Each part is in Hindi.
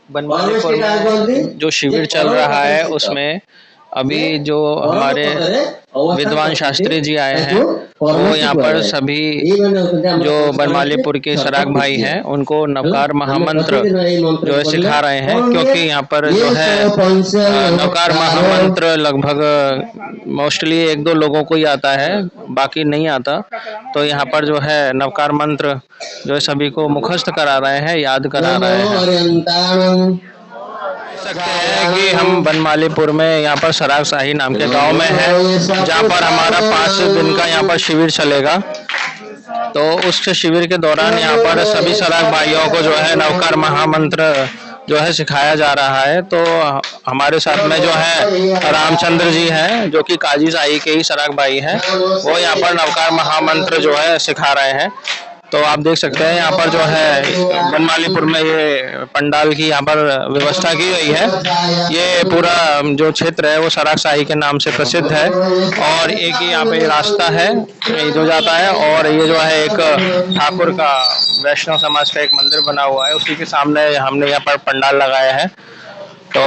बनमालीपुर में जो शिविर चल रहा है उसमें अभी जो हमारे विद्वान शास्त्री जी आए हैं वो यहाँ पर सभी जो बनमालीपुर के सराग भाई हैं उनको नवकार महामंत्र जो है सिखा रहे हैं, क्योंकि यहाँ पर जो है नवकार महामंत्र लगभग मोस्टली एक दो लोगों को ही आता है, बाकी नहीं आता। तो यहाँ पर जो है नवकार मंत्र जो है सभी को मुखस्त करा रहे हैं, याद करा रहे हैं। सकते हैं कि हम बनमालीपुर में यहाँ पर सराग शाही नाम के गांव में है, जहाँ पर हमारा 5 दिन का यहाँ पर शिविर चलेगा। तो उस शिविर के दौरान यहाँ पर सभी सराग भाइयों को जो है नवकार महामंत्र जो है सिखाया जा रहा है। तो हमारे साथ में जो है रामचंद्र जी हैं, जो कि काजी शाही के ही सराग भाई हैं, वो यहाँ पर नवकार महामंत्र जो है सिखा रहे हैं। तो आप देख सकते हैं यहाँ पर जो है बनमालीपुर में ये पंडाल की यहाँ पर व्यवस्था की गई है। ये पूरा जो क्षेत्र है वो सराग शाही के नाम से प्रसिद्ध है, और एक ही यहाँ पे रास्ता है जो जाता है, और ये जो है एक ठाकुर का वैष्णव समाज का एक मंदिर बना हुआ है, उसी के सामने हमने यहाँ पर पंडाल लगाया है। तो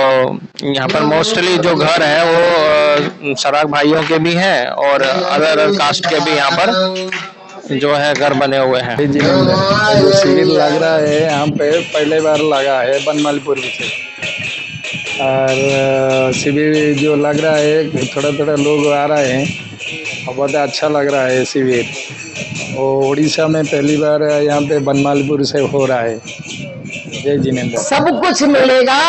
यहाँ पर मोस्टली जो घर है वो सराग भाइयों के भी हैं और अदर कास्ट के भी यहाँ पर जो है घर बने हुए हैं। जो शिविर लग रहा है यहाँ पे पहले बार लगा है बनमालीपुर से, और शिविर जो लग रहा है थोड़ा थोड़ा लोग आ रहे हैं और बहुत अच्छा लग रहा है शिविर। और उड़ीसा में पहली बार यहाँ पे बनमालीपुर से हो रहा है। जय जिनेंद्र। सब कुछ मिलेगा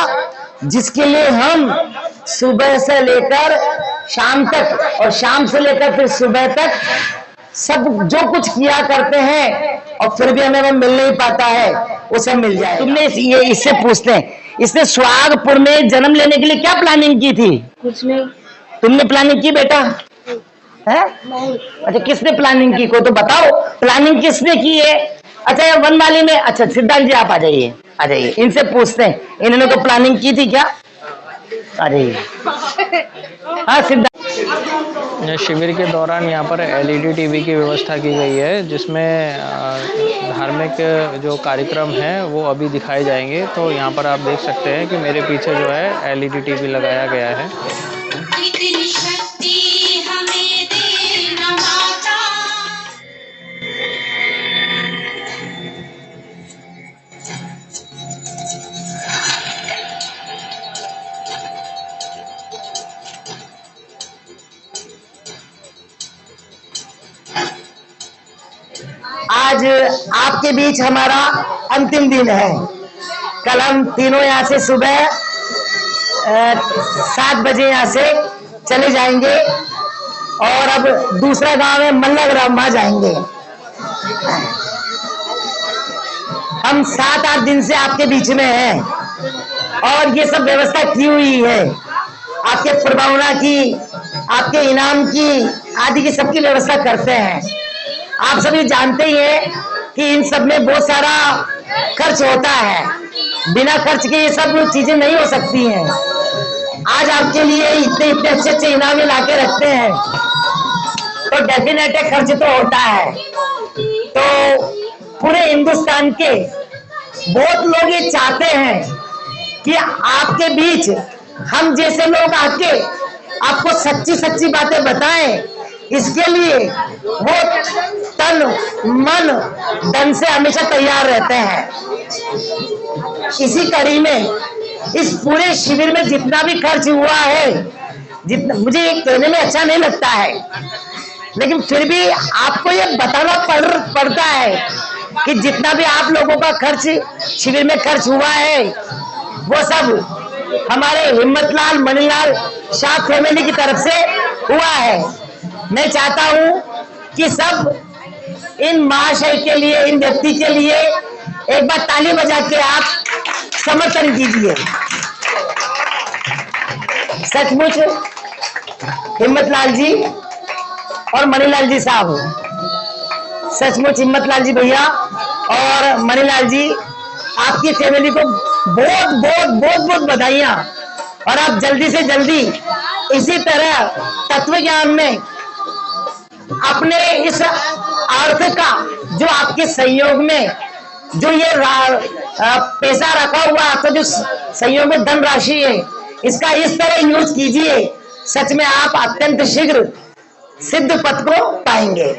जिसके लिए हम सुबह से लेकर शाम तक और शाम से लेकर फिर सुबह तक सब जो कुछ किया करते हैं, और फिर भी हमें वो मिल नहीं पाता है, वो सब मिल जाए। तुमने ये इससे पूछते हैं, इसने सुहागपुर में जन्म लेने के लिए क्या प्लानिंग की थी? कुछ नहीं। तुमने प्लानिंग की बेटा? है नहीं। अच्छा, किसने प्लानिंग की? को तो बताओ, प्लानिंग किसने की है? अच्छा, वनमाली में। अच्छा सिद्धांत जी आप आ जाइए, आ जाइए, इनसे पूछते हैं, इन्होंने तो प्लानिंग की थी क्या? अरे हाँ सिद्धांत। शिविर के दौरान यहाँ पर LED टीवी की व्यवस्था की गई है, जिसमें धार्मिक जो कार्यक्रम हैं वो अभी दिखाए जाएंगे। तो यहाँ पर आप देख सकते हैं कि मेरे पीछे जो है LED टीवी लगाया गया है। आज आपके बीच हमारा अंतिम दिन है। कल हम तीनों यहाँ से सुबह 7 बजे यहाँ से चले जाएंगे, और अब दूसरा गांव है मल्लग्राम, वहां जाएंगे। हम 7-8 दिन से आपके बीच में हैं, और ये सब व्यवस्था की हुई है, आपके प्रभावना की, आपके इनाम की, आदि की सबकी व्यवस्था करते हैं। आप सभी जानते ही हैं कि इन सब में बहुत सारा खर्च होता है, बिना खर्च के ये सब चीजें नहीं हो सकती हैं। आज आपके लिए इतने इतने अच्छे अच्छे इनाम लाके रखते हैं, तो डेफिनेट खर्च तो होता है। तो पूरे हिंदुस्तान के बहुत लोग ये चाहते हैं कि आपके बीच हम जैसे लोग आके आपको सच्ची सच्ची बातें बताएं। इसके लिए वो तन मन धन से हमेशा तैयार रहते हैं। इसी कड़ी में इस पूरे शिविर में जितना भी खर्च हुआ है, जितना मुझे कहने में अच्छा नहीं लगता है, लेकिन फिर भी आपको ये बताना पड़ता है कि जितना भी आप लोगों का खर्च शिविर में खर्च हुआ है, वो सब हमारे हिम्मतलाल मणिलाल शाह फैमिली की तरफ से हुआ है। मैं चाहता हूं कि सब इन महाशय के लिए, इन व्यक्ति के लिए एक बार ताली बजा के आप समर्थन कीजिए। सचमुच हिम्मतलाल जी और मणिलाल जी साहब, सचमुच हिम्मतलाल जी भैया और मणिलाल जी, आपकी फैमिली को बहुत बहुत बहुत बहुत बधाइयां। और आप जल्दी से जल्दी इसी तरह तत्व ज्ञान में अपने इस अर्थ का जो आपके सहयोग में जो ये पैसा रखा हुआ आपका जो संयोग धनराशि है, इसका इस तरह यूज कीजिए, सच में आप अत्यंत शीघ्र सिद्ध पद को पाएंगे।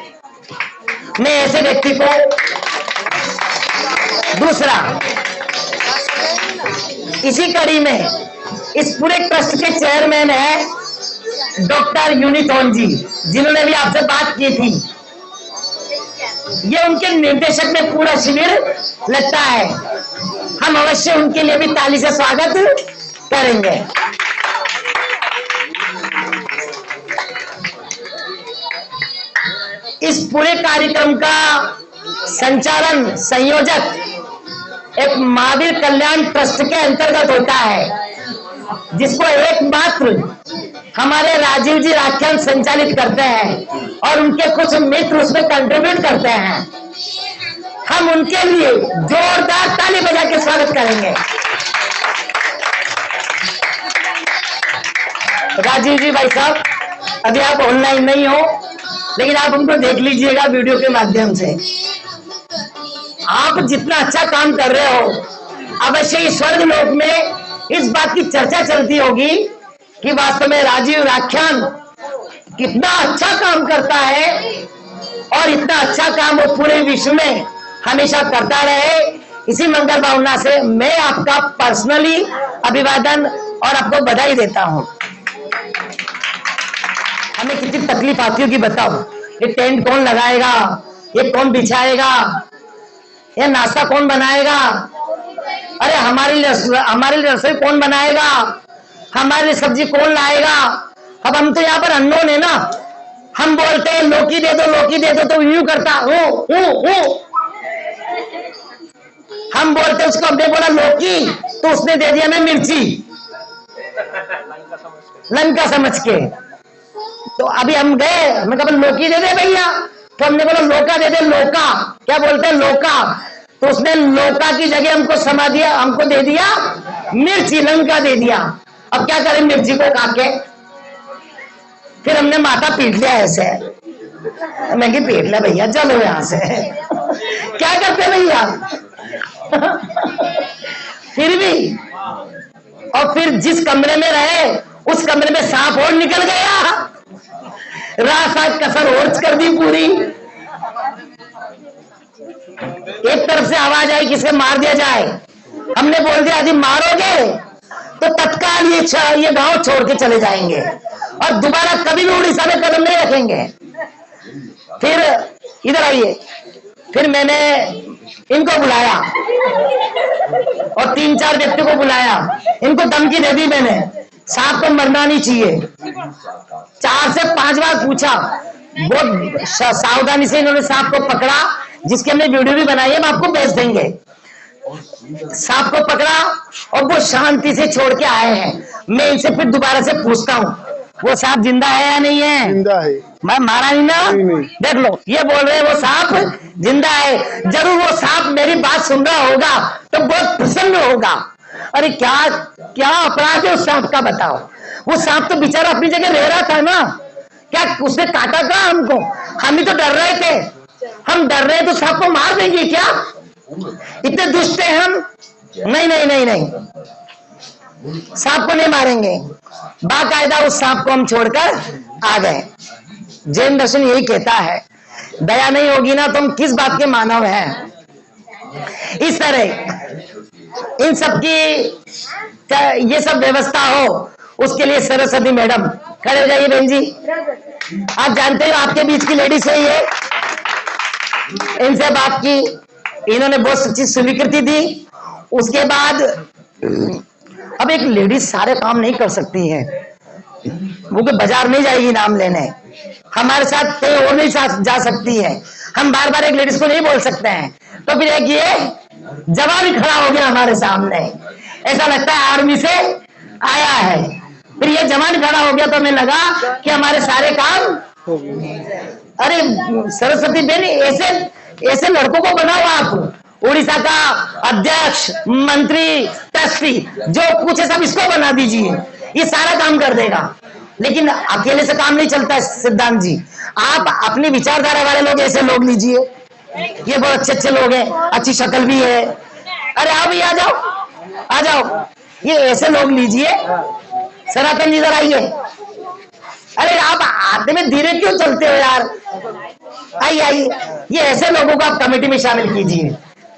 मैं ऐसे व्यक्ति को दूसरा, इसी कड़ी में इस पूरे ट्रस्ट के चेयरमैन है डॉक्टर यूनिथॉन जी, जिन्होंने भी आपसे बात की थी। ये उनके निर्देशक में पूरा शिविर लगता है। हम अवश्य उनके लिए भी ताली से स्वागत करेंगे। इस पूरे कार्यक्रम का संचालन संयोजक एक महावीर कल्याण ट्रस्ट के अंतर्गत होता है, जिसको एकमात्र हमारे राजीव जी राख्यान संचालित करते हैं और उनके कुछ मित्र उसमें कंट्रीब्यूट करते हैं। हम उनके लिए जोरदार ताली बजा के स्वागत करेंगे। राजीव जी भाई साहब, अभी आप ऑनलाइन नहीं हो, लेकिन आप हमको देख लीजिएगा वीडियो के माध्यम से। आप जितना अच्छा काम कर रहे हो, अवश्य ही स्वर्ग लोक में इस बात की चर्चा चलती होगी कि वास्तव में राजीव राख्यान कितना अच्छा काम करता है और इतना अच्छा काम वो पूरे विश्व में हमेशा करता रहे। इसी मंगल भावना से मैं आपका पर्सनली अभिवादन और आपको बधाई देता हूं। हमें कितनी तकलीफ आती होगी बताओ। ये टेंट कौन लगाएगा, ये कौन बिछाएगा, ये नाश्ता कौन बनाएगा, अरे हमारे लिए रसोई कौन बनाएगा, हमारे लिए सब्जी कौन लाएगा। अब हम तो यहाँ पर अननोन है ना। हम बोलते हैं लौकी दे दो, लौकी दे दो, तो यूं करता हूं। हम बोलते उसको, हमने बोला लौकी तो उसने दे दिया मैं मिर्ची, लंका समझ के। तो अभी हम गए, मैं कहा लौकी दे दे भैया, तो हमने बोला लौका दे दे, लौका क्या बोलते हैं, लौका। तो उसने लौका की जगह हमको समा दिया, हमको दे दिया मिर्ची, लंका दे दिया। अब क्या करें मिर्ची को खा के। फिर हमने माथा पीट लिया ऐसे। मैं कि पीट लिया भैया, चलो यहां से। क्या करते भैया। फिर भी, और फिर जिस कमरे में रहे उस कमरे में सांप और निकल गया, रात कसर और कर दी पूरी। एक तरफ से आवाज आई किसे मार दिया जाए। हमने बोल दिया यदि मारोगे तो तत्काल ये गांव छोड़ के चले जाएंगे और दोबारा कभी भी उड़ीसा में कदम नहीं रखेंगे। फिर इधर आइए। फिर मैंने इनको बुलाया और 3-4 व्यक्ति को बुलाया, इनको धमकी दे दी मैंने, सांप को मरना नहीं चाहिए। 4 से 5 बार पूछा, बहुत सावधानी से इन्होंने सांप को पकड़ा, जिसकी हमने वीडियो भी बनाई है, हम आपको भेज देंगे। सांप को पकड़ा और वो शांति से छोड़ के आए हैं। मैं इनसे फिर दोबारा से पूछता हूँ वो सांप जिंदा है या नहीं है। जिंदा है। मैं मारा नहीं ना। नहीं। देख लो, ये बोल रहे हैं वो सांप जिंदा है। जरूर वो सांप मेरी बात सुन रहा होगा तो बहुत प्रसन्न होगा। अरे क्या क्या अपराध है उस सांप का, बताओ। वो सांप तो बेचारा अपनी जगह रह रहा था ना, क्या उसने काटा था हमको? हम ही तो डर रहे थे। हम डर रहे तो सांप को मार देंगे क्या? इतने दुष्ट हैं हम? नहीं नहीं नहीं नहीं, सांप को नहीं मारेंगे। बाकायदा उस सांप को हम छोड़कर आ गए। जैन दर्शन यही कहता है, दया नहीं होगी ना तो हम किस बात के मानव हैं। इस तरह इन सब की ये सब व्यवस्था हो, उसके लिए सरस्वती मैडम खड़े हो जाइए। बहन जी, आप जानते हो आपके बीच की लेडीज है ये। इनसे बात की, इन्होंने बहुत सच्ची स्वीकृति दी। उसके बाद अब एक लेडीज सारे काम नहीं कर सकती है, वो कोई बाजार नहीं जाएगी नाम लेने, हमारे साथ कहीं और नहीं जा सकती है। हम बार बार एक लेडीज को नहीं बोल सकते हैं। तो फिर एक ये जवान खड़ा हो गया हमारे सामने, ऐसा लगता है आर्मी से आया है। फिर ये जवान खड़ा हो गया तो हमें लगा कि हमारे सारे काम। अरे सरस्वती बहन, ऐसे लड़कों को बनाओ आप। उड़ीसा का अध्यक्ष, मंत्री, ट्रस्टी, जो पूछे सब इसको बना दीजिए, ये सारा काम कर देगा। लेकिन अकेले से काम नहीं चलता है सिद्धांत जी। आप अपनी विचारधारा वाले लोग, ऐसे लोग लीजिए, ये बहुत अच्छे अच्छे लोग हैं, अच्छी शक्ल भी है। अरे आओ भी, आ जाओ आ जाओ। ये ऐसे लोग लीजिए। सनातन जी इधर आइए। अरे आप आते में धीरे क्यों चलते हो यार? आइए आइए। ये ऐसे लोगों को आप कमेटी में शामिल कीजिए,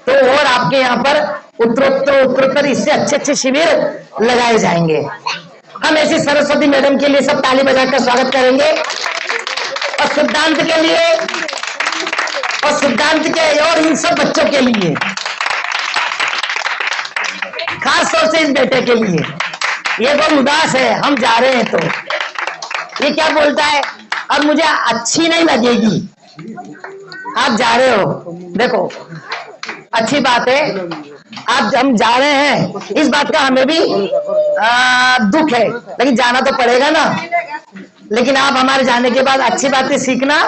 तो और आपके यहाँ पर उत्तरोत्तर इससे अच्छे अच्छे शिविर लगाए जाएंगे। हम ऐसी सरस्वती मैडम के लिए सब ताली बजाकर स्वागत करेंगे, और सिद्धांत के लिए, और सिद्धांत के और इन सब बच्चों के लिए, खास तौर से इस बेटे के लिए। ये बहुत उदास है, हम जा रहे हैं तो ये क्या बोलता है, अब मुझे अच्छी नहीं लगेगी, आप जा रहे हो। देखो अच्छी बात है, आप हम जा रहे हैं, इस बात का हमें भी दुख है, लेकिन जाना तो पड़ेगा ना। लेकिन आप हमारे जाने के बाद अच्छी बातें सीखना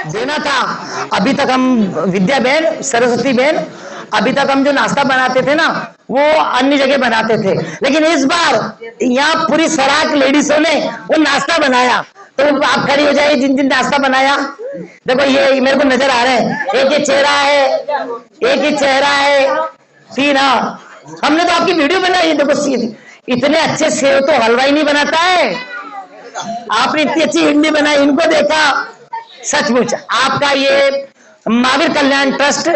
देना था। अभी तक हम विद्या बहन, सरस्वती बहन, अभी तक हम जो नाश्ता बनाते थे ना, वो अन्य जगह बनाते थे, लेकिन इस बार यहाँ पूरी सराक लेडीजों ने वो नाश्ता बनाया। तो आप खड़ी हो जाइए जिन जिन नाश्ता बनाया। देखो ये मेरे को नजर आ रहे हैं, एक ही चेहरा है, एक ही चेहरा है। तीन, हमने तो आपकी वीडियो बनाई। देखो इतने अच्छे सेव तो हलवाई नहीं बनाता है, आपने इतनी अच्छी हिंदी बनाई, इनको देखा। सचमुच आपका ये महावीर कल्याण ट्रस्ट,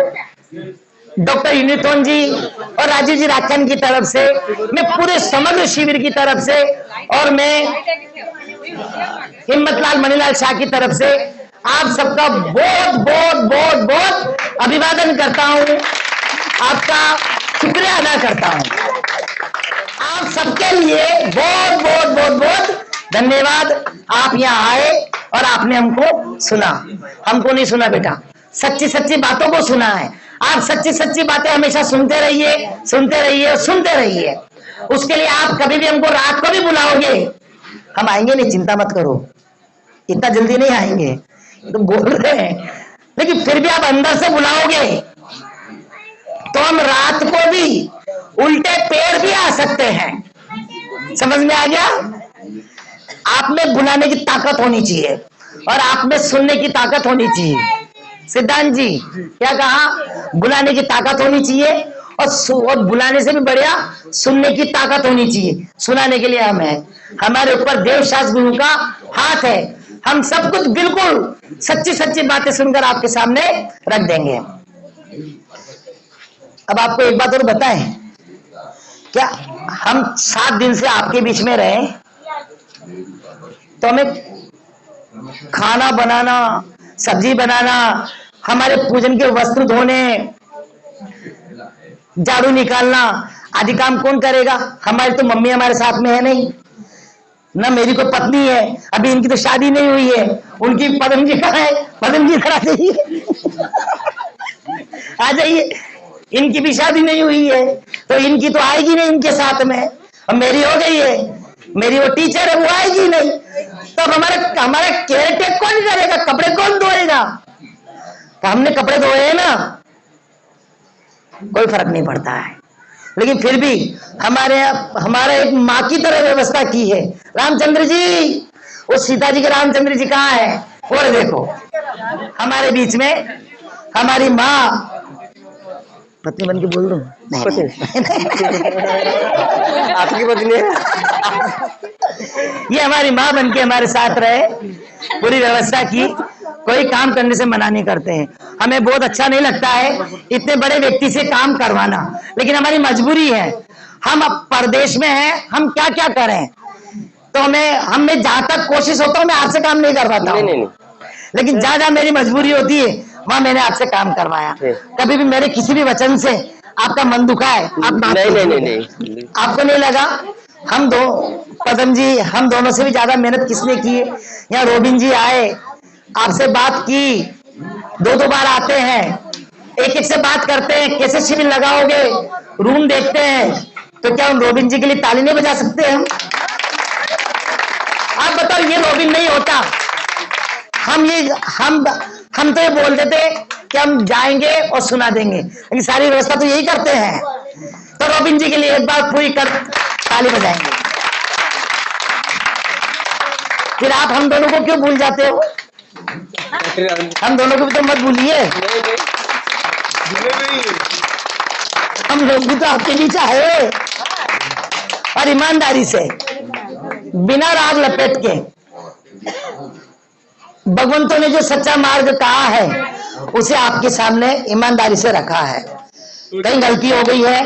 डॉक्टर यूनिथोन जी और राजीव जी राखन की तरफ से, मैं पूरे समग्र शिविर की तरफ से, और मैं हिम्मतलाल मणिलाल शाह की तरफ से आप सबका बहुत बहुत बहुत बहुत अभिवादन करता हूं, आपका शुक्रिया अदा करता हूं। आप सबके लिए बहुत बहुत बहुत बहुत धन्यवाद। आप यहाँ आए और आपने हमको सुना। हमको नहीं सुना बेटा, सच्ची सच्ची बातों को सुना है। आप सच्ची सच्ची बातें हमेशा सुनते रहिए, सुनते रहिए, सुनते रहिए। उसके लिए आप कभी भी हमको रात को भी बुलाओगे, हम आएंगे नहीं, चिंता मत करो, इतना जल्दी नहीं आएंगे तो बोल रहे हैं, लेकिन फिर भी आप अंदर से बुलाओगे तो हम रात को भी उल्टे पैर भी आ सकते हैं। समझ में आ गया? आप में बुलाने की ताकत होनी चाहिए और आप में सुनने की ताकत होनी चाहिए। सिद्धांत जी क्या कहा? बुलाने की ताकत होनी चाहिए, और बुलाने से भी बढ़िया सुनने की ताकत होनी चाहिए। सुनाने के लिए हम हैं, हमारे ऊपर देवशास्त्र गुरु का हाथ है। हम सब कुछ बिल्कुल सच्ची सच्ची बातें सुनकर आपके सामने रख देंगे। अब आपको एक बात और बताएं, क्या हम 7 दिन से आपके बीच में रहे, तो हमें खाना बनाना, सब्जी बनाना, हमारे पूजन के वस्त्र धोने, झाड़ू निकालना आदि काम कौन करेगा? हमारी तो मम्मी हमारे साथ में है नहीं ना, मेरी कोई पत्नी है, अभी इनकी तो शादी नहीं हुई है। उनकी पदम जी कहाँ है? पदम जी करा जाइए आ जाइए, इनकी भी शादी नहीं हुई है, तो इनकी तो आएगी नहीं इनके साथ में। अब मेरी हो गई है, मेरी वो टीचर है, वो आएगी नहीं, तो हमारे केयर टेक कौन करेगा? कपड़े कौन धोएगा? तो हमने कपड़े धोए हैं ना, कोई फर्क नहीं पड़ता है। लेकिन फिर भी हमारा एक माँ की तरह व्यवस्था की है। रामचंद्र जी, वो सीता जी के रामचंद्र जी कहाँ है? और देखो हमारे बीच में हमारी माँ, पत्नी बन के बोल दो, आपकी पत्नी है ये हमारी माँ बन के हमारे साथ रहे, पूरी व्यवस्था की। कोई काम करने से मना नहीं करते हैं। हमें बहुत अच्छा नहीं लगता है इतने बड़े व्यक्ति से काम करवाना, लेकिन हमारी मजबूरी है। हम अब परदेश में हैं, हम क्या क्या करें, तो हमें जहां तक कोशिश होता है मैं आपसे काम नहीं करवाता हूं, लेकिन जहां जहां मेरी मजबूरी होती है वहां मैंने आपसे काम करवाया। कभी भी मेरे किसी भी वचन से आपका मन दुखा है? आप नहीं, आपको नहीं लगा? हम दो पदम जी, हम दोनों से भी ज्यादा मेहनत किसने की है? यहाँ रोबिन जी आए, आपसे बात की, 2-2 बार आते हैं, एक एक से बात करते हैं, कैसे शिविर लगाओगे, रूम देखते हैं, तो क्या उन रोबिन जी के लिए ताली नहीं बजा सकते हम? आप बताओ, ये रोबिन नहीं होता, हम तो ये बोलते थे कि हम जाएंगे और सुना देंगे, लेकिन सारी व्यवस्था तो यही करते हैं। तो रोबिन जी के लिए एक बार पूरी कर ताली बजाएंगे। फिर आप हम दोनों को क्यों भूल जाते हो? हम दोनों को भी तो मत भूलिए। हम लोग भी तो आपके बीच आए और ईमानदारी से, बिना राग लपेट के। भगवंतों ने जो सच्चा मार्ग कहा है उसे आपके सामने ईमानदारी से रखा है। कहीं गलती हो गई है,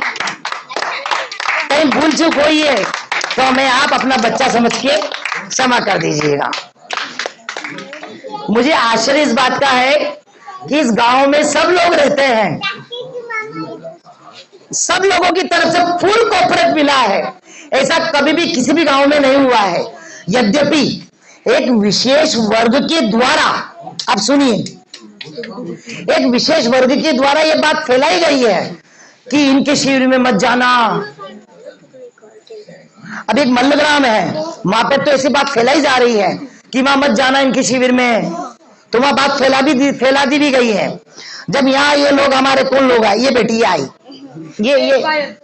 कहीं भूल चूक हुई है, तो हमें आप अपना बच्चा समझ के क्षमा कर दीजिएगा। मुझे आश्चर्य इस बात का है कि इस गांव में सब लोग रहते हैं, सब लोगों की तरफ से फुल कोऑपरेट मिला है। ऐसा कभी भी किसी भी गांव में नहीं हुआ है। यद्यपि एक विशेष वर्ग के द्वारा, आप सुनिए, एक विशेष वर्ग के द्वारा यह बात फैलाई गई है कि इनके शिविर में मत जाना। अब एक मल्लग्राम है, वहां पे तो ऐसी बात फैलाई जा रही है कि वहां मत जाना इनके शिविर में, तो वहां बात फैला दी भी गई है। जब यहाँ ये लोग, हमारे कौन लोग आए, ये बेटी आई,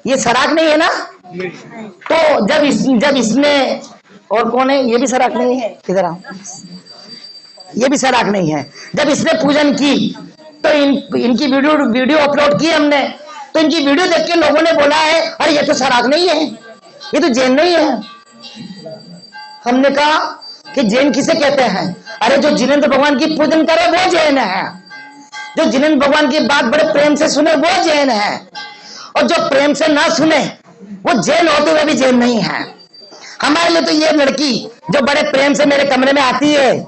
ये सराक नहीं है ना, तो जब इसने, और कौन है, ये भी सराक नहीं है, किधर आओ, ये भी सराक नहीं है। जब इसने पूजन की तो इनकी वीडियो अपलोड की हमने, तो इनकी वीडियो देख के लोगों ने बोला है अरे ये तो सराक नहीं है, ये तो जैन नहीं है। हमने कहा कि जैन किसे कहते हैं? अरे जो जिनेंद्र भगवान की पूजन करे वो जैन है, जो जिनेंद्र भगवान की बात बड़े प्रेम से सुने वो जैन है, और जो प्रेम से ना सुने वो जैन होते हुए भी जैन नहीं है। हमारे लिए तो ये लड़की जो बड़े प्रेम से मेरे कमरे में आती है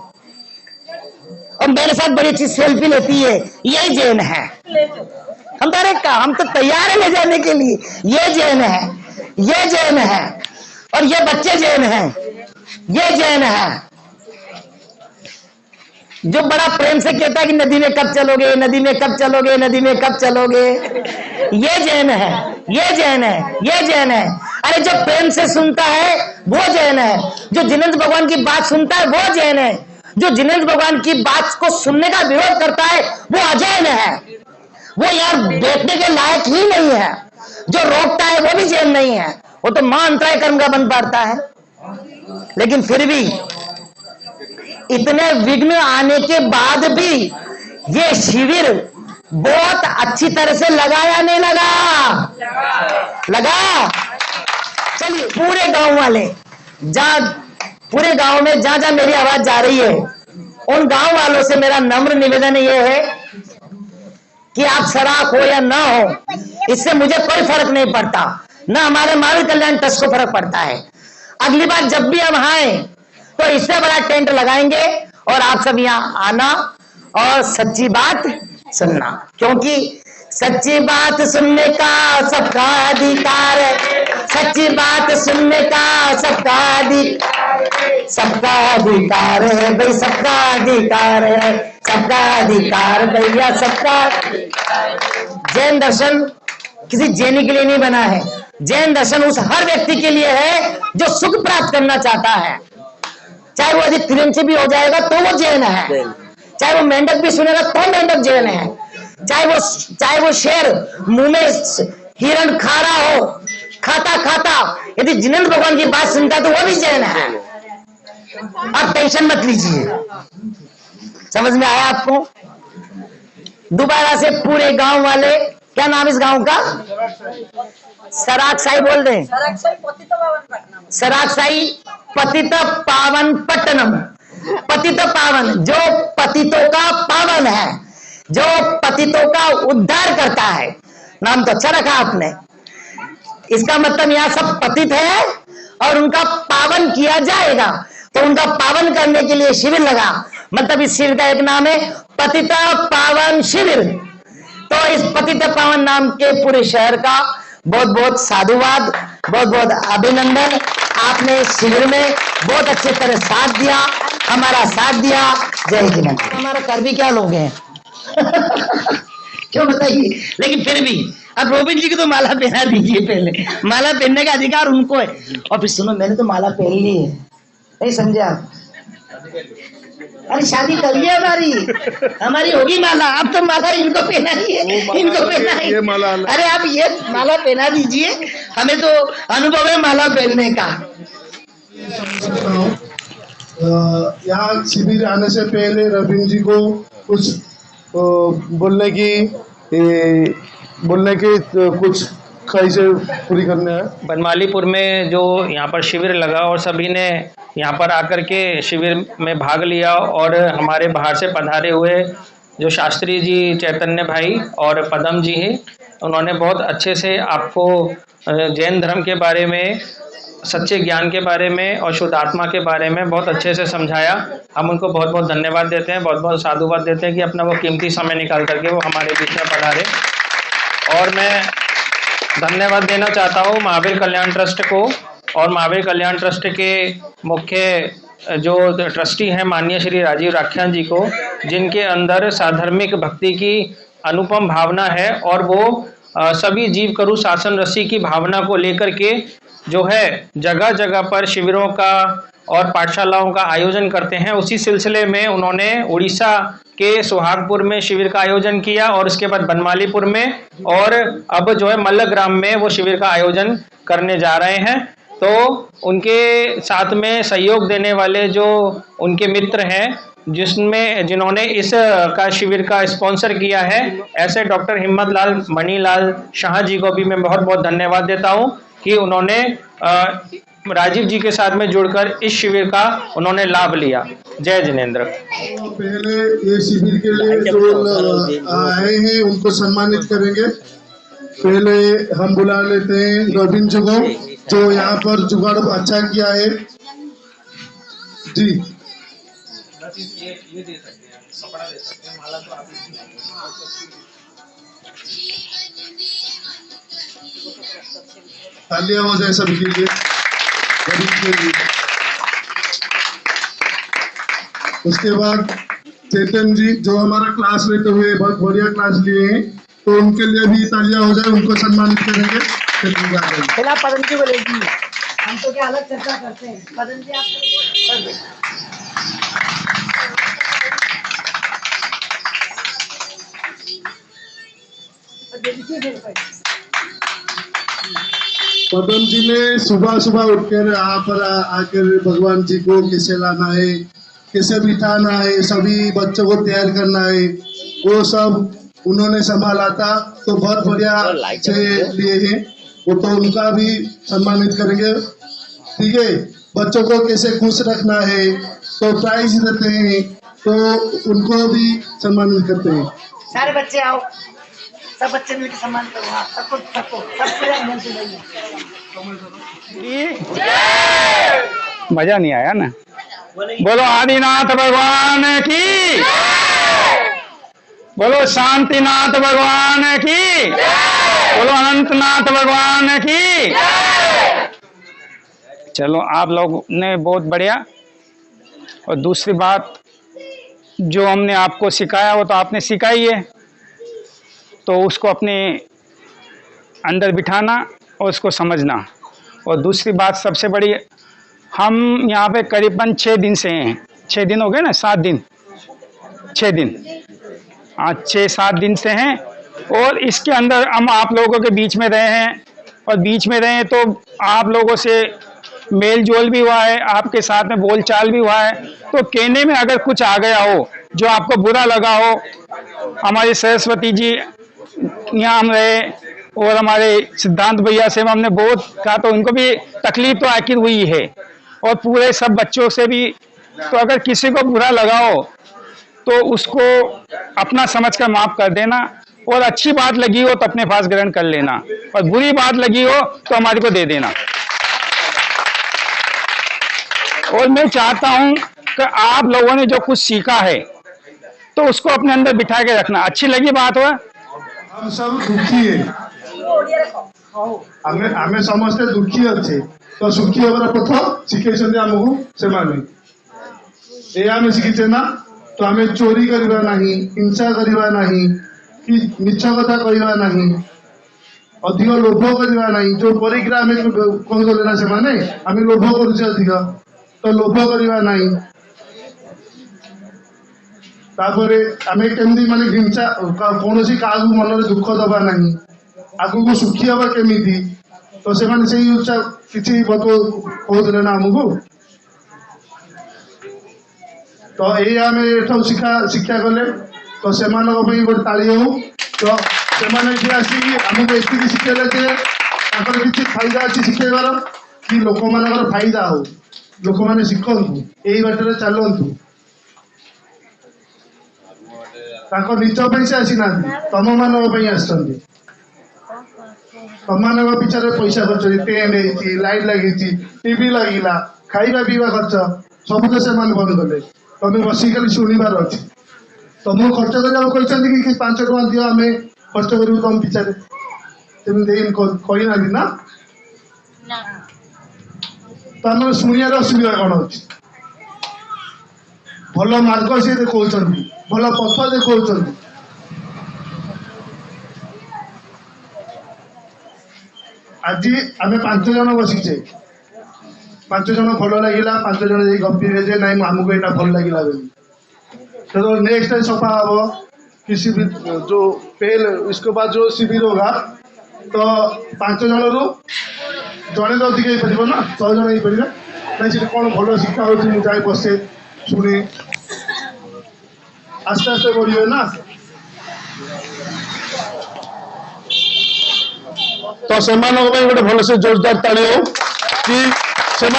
और मेरे साथ बड़ी अच्छी सेल्फी लेती है, यही जैन है। हम तो तैयार है ले जाने के लिए, ये जैन है, ये जैन है, और ये बच्चे जैन हैं, ये जैन है। जो बड़ा प्रेम से कहता है कि नदी में कब चलोगे, नदी में कब चलोगे, नदी में कब चलोगे, ये जैन है, ये जैन है, ये जैन है। अरे जो प्रेम से सुनता है वो जैन है, जो जिनेंद्र भगवान की बात सुनता है वो जैन है, जो जिनेंद्र भगवान की बात को सुनने का विरोध करता है वो अजैन है, वो यार बैठने के लायक ही नहीं है। जो रोकता है वो भी जैन नहीं है, वो तो मां अंतराय कर्म का बन पड़ता है। लेकिन फिर भी इतने विघ्न आने के बाद भी ये शिविर बहुत अच्छी तरह से लगा या नहीं लगा? लगा। चलिए पूरे गांव वाले, पूरे गांव में जहां मेरी आवाज जा रही है, उन गांव वालों से मेरा नम्र निवेदन ये है कि आप सराख हो या ना हो, इससे मुझे कोई फर्क नहीं पड़ता, ना हमारे मानव कल्याण ट्रस्ट को फर्क पड़ता है। अगली बार जब भी हम आए तो इससे बड़ा टेंट लगाएंगे और आप सब यहाँ आना और सच्ची बात सुनना, क्योंकि सच्ची बात सुनने का सबका अधिकार है, सच्ची बात सुनने का सबका अधिकार है भाई, सबका अधिकार है, सबका अधिकार भैया, सबका। जैन दर्शन किसी जैनी के लिए नहीं बना है, जैन दर्शन उस हर व्यक्ति के लिए है जो सुख प्राप्त करना चाहता है। चाहे वो अधिक प्रेम भी हो जाएगा तो वो जैन है, चाहे वो मेंढक भी सुनेगा तो मेंढक जैन है, चाहे वो शेर मुंह में हिरण खा रहा हो, खाता यदि जिनेंद्र भगवान की बात सुनता है तो वो भी जैन है। आप टेंशन मत लीजिए। समझ में आया आपको? दोबारा से पूरे गांव वाले, क्या नाम इस गांव का? सराक साई बोल रहे हैं, सराक साई पतित पावन पट्टनम। पतित पावन, जो पतितों का पावन है, जो पतितों का उद्धार करता है। नाम तो अच्छा रखा आपने। इसका मतलब यहाँ सब पतित है और उनका पावन किया जाएगा, तो उनका पावन करने के लिए शिविर लगा। मतलब इस शिविर का एक नाम है पतित पावन शिविर। तो इस पतित पावन नाम के पूरे शहर का बहुत बहुत साधुवाद, बहुत बहुत अभिनंदन। आपने इस शिविर में बहुत अच्छे तरह साथ दिया, हमारा साथ दिया। जय जिनेंद्र। हमारा कर भी क्या लोग हैं क्यों बताइए? लेकिन फिर भी अब रोबिन जी की तो माला पहना दीजिए। पहले माला पहनने का अधिकार उनको है। और फिर सुनो, मैंने तो माला पहन ली है, नहीं समझे आप? अरे शादी करिए, हमारी होगी माला। अब तो माला इनको पहना ही है, इनको पहना है। अरे आप ये माला पहना दीजिए, हमें तो अनुभव है माला पहनने का। यहाँ शिविर आने से पहले रवीन जी को कुछ बोलने की बोलने के कुछ ख्वाहिशें पूरी करने हैं। बनमालीपुर में जो यहाँ पर शिविर लगा और सभी ने यहाँ पर आकर के शिविर में भाग लिया और हमारे बाहर से पधारे हुए जो शास्त्री जी चैतन्य भाई और पदम जी हैं, उन्होंने बहुत अच्छे से आपको जैन धर्म के बारे में, सच्चे ज्ञान के बारे में और शुद्ध आत्मा के बारे में बहुत अच्छे से समझाया। हम उनको बहुत बहुत धन्यवाद देते हैं, बहुत बहुत साधुवाद देते हैं कि अपना वो कीमती समय निकाल करके वो हमारे बीच में पधारे। और मैं धन्यवाद देना चाहता हूँ महावीर कल्याण ट्रस्ट को और महावीर कल्याण ट्रस्ट के मुख्य जो ट्रस्टी हैं माननीय श्री राजीव राख्यान जी को, जिनके अंदर साधर्मिक भक्ति की अनुपम भावना है और वो सभी जीव करु शासन रसी की भावना को लेकर के जो है जगह जगह पर शिविरों का और पाठशालाओं का आयोजन करते हैं। उसी सिलसिले में उन्होंने उड़ीसा के सुहागपुर में शिविर का आयोजन किया और उसके बाद बनमालीपुर में और अब जो है मल्लग्राम में वो शिविर का आयोजन करने जा रहे हैं। तो उनके साथ में सहयोग देने वाले जो उनके मित्र हैं, जिन्होंने इस का शिविर का स्पॉन्सर किया है, ऐसे डॉक्टर हिम्मत लाल मणिलाल शाह जी को भी मैं बहुत बहुत धन्यवाद देता हूं कि उन्होंने राजीव जी के साथ में जुड़कर इस शिविर का उन्होंने लाभ लिया। जय जिनेंद्र। पहले ये शिविर के लिए जो आए हैं उनको सम्मानित करेंगे। पहले हम बुला लेते हैं गोविंद जी को, जो यहाँ पर जुगाड़ अच्छा किया है जी। ये दे सकते हैं, कपड़ा दे सकते हैं, माला तो आप तालियां हो जाए सबके लिए। उसके बाद चेतन जी जो हमारा क्लास लेते हुए बहुत बढ़िया क्लास लिए हैं, तो उनके लिए भी तालियां हो जाए, उनको सम्मानित करेंगे। पहला पदम जी बोलेगी, हम तो क्या अलग चर्चा करते हैं। पदम जी आप पदम जी ने सुबह सुबह उठकर यहाँ पर आकर भगवान जी को कैसे लाना है, कैसे बिठाना है, सभी बच्चों को तैयार करना है, वो सब उन्होंने संभाला था। तो बहुत बढ़िया से लिए हैं वो, तो उनका भी सम्मानित करेंगे। ठीक है, बच्चों को कैसे खुश रखना है तो प्राइज देते हैं, तो उनको भी सम्मानित करते हैं। सारे बच्चे आओ, सब बच्चे मिलकर सम्मान करो। हाँ, सबको सबको मजा नहीं आया ना। बोलो आदिनाथ भगवान की, बोलो शांतिनाथ भगवान की, बोलो अनंतनाथ भगवान की। चलो आप लोग ने बहुत बढ़िया। और दूसरी बात जो हमने आपको सिखाया वो तो आपने सिखाई है, तो उसको अपने अंदर बिठाना और उसको समझना। और दूसरी बात सबसे बड़ी, हम यहाँ पे करीबन 6 दिन से हैं। 6 दिन हो गए ना, 7 दिन, 6 दिन, आज 6-7 दिन से हैं। और इसके अंदर हम आप लोगों के बीच में रहे हैं, और बीच में रहे तो आप लोगों से मेल जोल भी हुआ है, आपके साथ में बोल चाल भी हुआ है। तो कहने में अगर कुछ आ गया हो जो आपको बुरा लगा हो, हमारे सरस्वती जी यहाँ हम रहे और हमारे सिद्धांत भैया से हमने बहुत कहा, तो उनको भी तकलीफ तो आखिर हुई है, और पूरे सब बच्चों से भी। तो अगर किसी को बुरा लगा हो तो उसको अपना समझकर माफ कर देना, और अच्छी बात लगी हो तो अपने पास ग्रहण कर लेना, और बुरी बात लगी हो तो हमारे को दे देना। और मैं चाहता हूं कि आप लोगों ने जो कुछ सीखा है तो उसको अपने अंदर बिठा के रखना। अच्छी लगी बात हो। हम सब दुखी है, हमें समस्ते दुखी अच्छे, तो सुखी होगा प्रथम शिखे आमको से शिखीचे ना। तो आम चोरी करवा नहीं, हिंसा करवा नहीं, कि मिछ कथा कहवा नहीं, अधिक लोभ करवा नहीं। जो परीक्षा आम कहले ना से आम लोभ करुचे अधिक, तो लोभ करवा नहीं। तापरे आमे केमती माने हिंसा कौन सी का मन दुख दबा नहीं, आगु सुखी हवा केमिति, तो से माने से किसी कहते ना आमको। तो ये आम शिक्षा कले तो से गोटे ताली हो तो से आसिक आमको एति शिखेले कि फायदा अच्छी शिखेबार कि लोक मान फायदा हो लोक मैंने शिखु यही बाटर चलतु निज से आसीना तुम मान आस तुम मान पिछे पैसा खर्च टेंट लाइट लगी टीवी लगला खाଇବା पीवा खर्च सब तो से बंद कले तुम बसिक खाली शुणवार अच्छे तुमको खर्च करके कि 5 टଙ୍କା दियो आम खर्च करूँ तुम पिछे कहना ना तो आम शुणियार असुविधा कौन अच्छे भल मार्ग सी देखा भल पथ देखा आज आम 5 जन बसीचे 5 जन भल लगे 5 जन गपीरे जे ना आमको यहाँ भल लगे तो नेक्स्ट सफा हम कि शिविर जो पेल इसके बाद जो शिविर होगा तो 5 जन रु जड़े तो अधिक हो पार ना 6 जन हो पारे ना कौन भल शिक्षा हो जाए बसे शुणी आस्ते आस्ते बढ़े ना तो से गोटे भल से जोरदार ताली हो कि से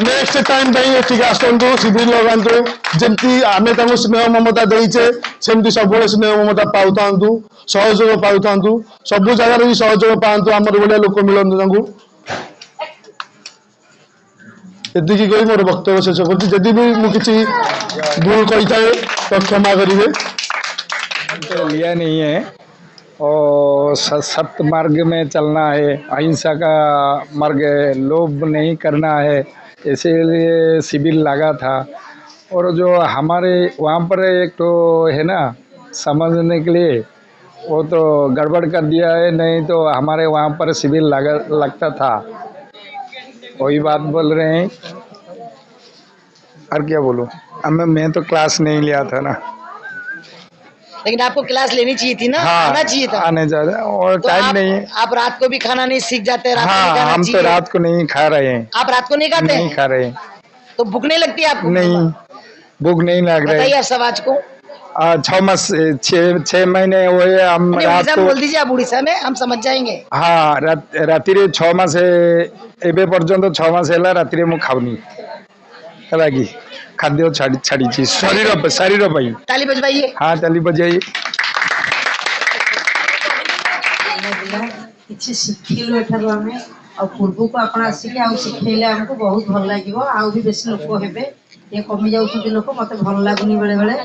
नेक्स्ट टाइम ठीक आसतु शिविर लगातु जमी आम स्नेह ममता देचे सेमती सब स्नेह ममता पाता सहयोग पाता सब जगार भी सहयोग पातु आमर भाया लोक मिलतु एति कही मोर वक्तव्य शेष करी भी मुझे भूल कही था तो क्षमा करेंगे तो लिया नहीं है और सत्य मार्ग में चलना है अहिंसा का मार्ग है लोभ नहीं करना है इसीलिए शिविर लगा था और जो हमारे वहाँ पर एक तो है ना समझने के लिए वो तो गड़बड़ कर दिया है नहीं तो हमारे वहाँ पर शिविर लगता था वही बात बोल रहे हैं और क्या बोलूं मैं तो क्लास नहीं लिया था ना लेकिन आपको क्लास लेनी चाहिए थी ना हाँ, आना चाहिए था आने जा रहे और तो टाइम नहीं है आप रात को भी खाना नहीं सीख जाते रात हाँ, को खाना हम तो रात को नहीं खा रहे हैं आप रात को नहीं खाते नहीं खा रहे हैं तो भूख नहीं लगती आपको नहीं भूख नहीं लग रही बताइए आप समाज को 6 मास 6 महीने हुए हम रात को बोल दीजिए आप उड़ीसा में हम समझ जाएंगे हाँ राति 6 मास एबे पर्यंत 6 मास है राति मु खाऊनी है खाद्य छाड़ी शरीर ताली बजवाइए हाँ ताली बजाइए किसी शिखिलु एठारु आमे आ पूर्व को आपण आसिक आ शिखेले हमको बहुत भल लागिवो आ भी बेसी लोक हेबे ये कमी जाउछथि लोक मते भल लागुनी बेले बेले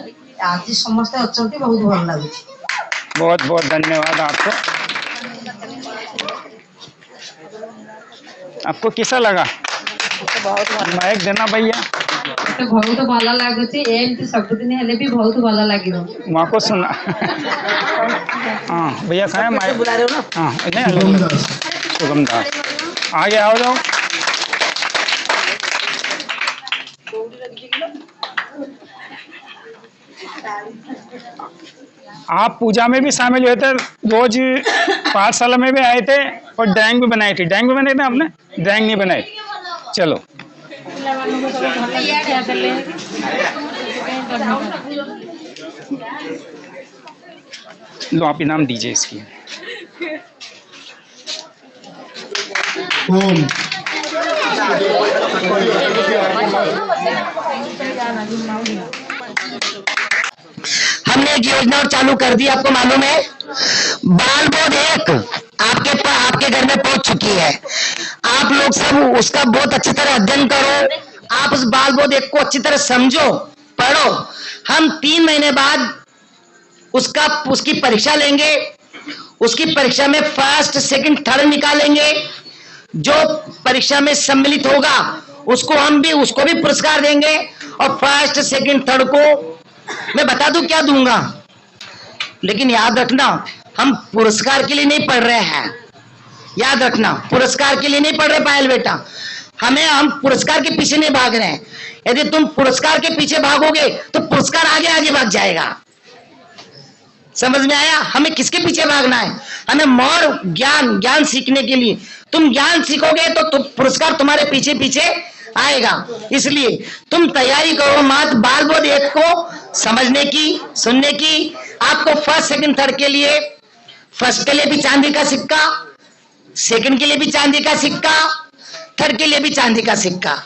आज समस्त अचंती बहुत भल लागु बहुत बहुत धन्यवाद आपको कैसा लगा माइक देना भैया तो बहुत भल लागुची एमती सब दिन हेले भी बहुत भल लागिवो वहाँ को सुना हाँ भैया खाए माइक बुला रहे हो ना हाँ सुगम दास आगे आओ जाओ आप पूजा में भी शामिल हुए थे रोज पाठशाला में भी आए थे और ड्राइंग भी बनाई थी ड्राइंग भी बनाई थी आपने ड्राइंग नहीं बनाई चलो लो आप इनाम दीजिए इसकी ओम हमने एक योजना चालू कर दी आपको मालूम है बाल बोध 1 आपके घर में पहुंच चुकी है आप लोग सब उसका बहुत अच्छी तरह अध्ययन करो आप उस बाल बोध 1 को अच्छी तरह समझो पढ़ो हम 3 महीने बाद उसकी परीक्षा लेंगे उसकी परीक्षा में फर्स्ट सेकंड थर्ड निकालेंगे जो परीक्षा में सम्मिलित होगा उसको भी पुरस्कार देंगे और फर्स्ट सेकंड थर्ड को मैं बता दूं क्या दूंगा लेकिन याद रखना हम पुरस्कार के लिए नहीं पढ़ रहे हैं याद रखना पुरस्कार के लिए नहीं पढ़ रहे पायल बेटा हम पुरस्कार के पीछे नहीं भाग रहे हैं यदि तुम पुरस्कार के पीछे भागोगे तो पुरस्कार आगे आगे भाग जाएगा समझ में आया हमें किसके पीछे भागना है हमें मोर ज्ञान सीखने के लिए तुम ज्ञान सीखोगे तो पुरस्कार तुम्हारे पीछे पीछे आएगा। इसलिए तुम तैयारी करो मत, बाल बोध एक को समझने की, सुनने की। आपको फर्स्ट सेकंड थर्ड के लिए, फर्स्ट के लिए भी चांदी का सिक्का, सेकंड के लिए भी चांदी का सिक्का, थर्ड के लिए भी चांदी का सिक्का।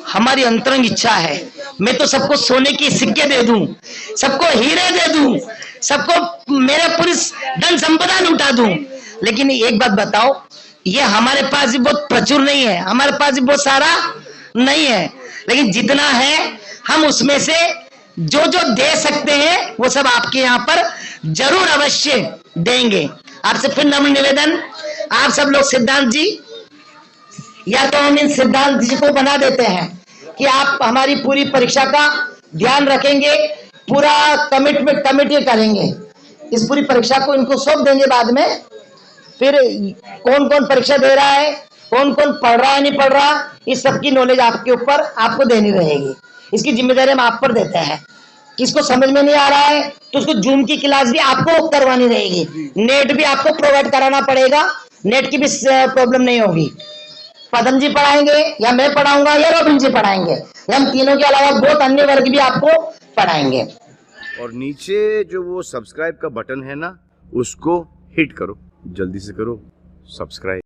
हमारी अंतरंग इच्छा है, मैं तो सबको सोने की सिक्के दे दूं, सबको हीरे दे दूं, सबको मेरे पूरी धन संपदा लुटा दूं। लेकिन एक बात बताओ, ये हमारे पास भी बहुत प्रचुर नहीं है, हमारे पास भी बहुत सारा नहीं है, लेकिन जितना है हम उसमें से जो जो दे सकते हैं वो सब आपके यहाँ पर जरूर अवश्य देंगे। आपसे फिर नम्र निवेदन, आप सब लोग सिद्धांत जी, या तो हम इन सिद्धांत जी को बना देते हैं कि आप हमारी पूरी परीक्षा का ध्यान रखेंगे, पूरा कमिटी करेंगे, इस पूरी परीक्षा को इनको सौंप देंगे। बाद में फिर कौन कौन परीक्षा दे रहा है, कौन कौन पढ़ रहा है नहीं पढ़ रहा, इस सब की नॉलेज आपके ऊपर आपको देनी रहेगी। इसकी जिम्मेदारी हम आप पर देते हैं। किसको समझ में नहीं आ रहा है तो उसको जूम की क्लास भी आपको करवानी रहेगी, नेट भी आपको प्रोवाइड कराना पड़ेगा, नेट की भी प्रॉब्लम नहीं होगी। पदम जी पढ़ाएंगे या मैं पढ़ाऊंगा या रॉबिन जी पढ़ाएंगे, या हम तीनों के अलावा बहुत अन्य वर्ग भी आपको पढ़ाएंगे। और नीचे जो वो सब्सक्राइब का बटन है ना, उसको हिट करो, जल्दी से करो सब्सक्राइब।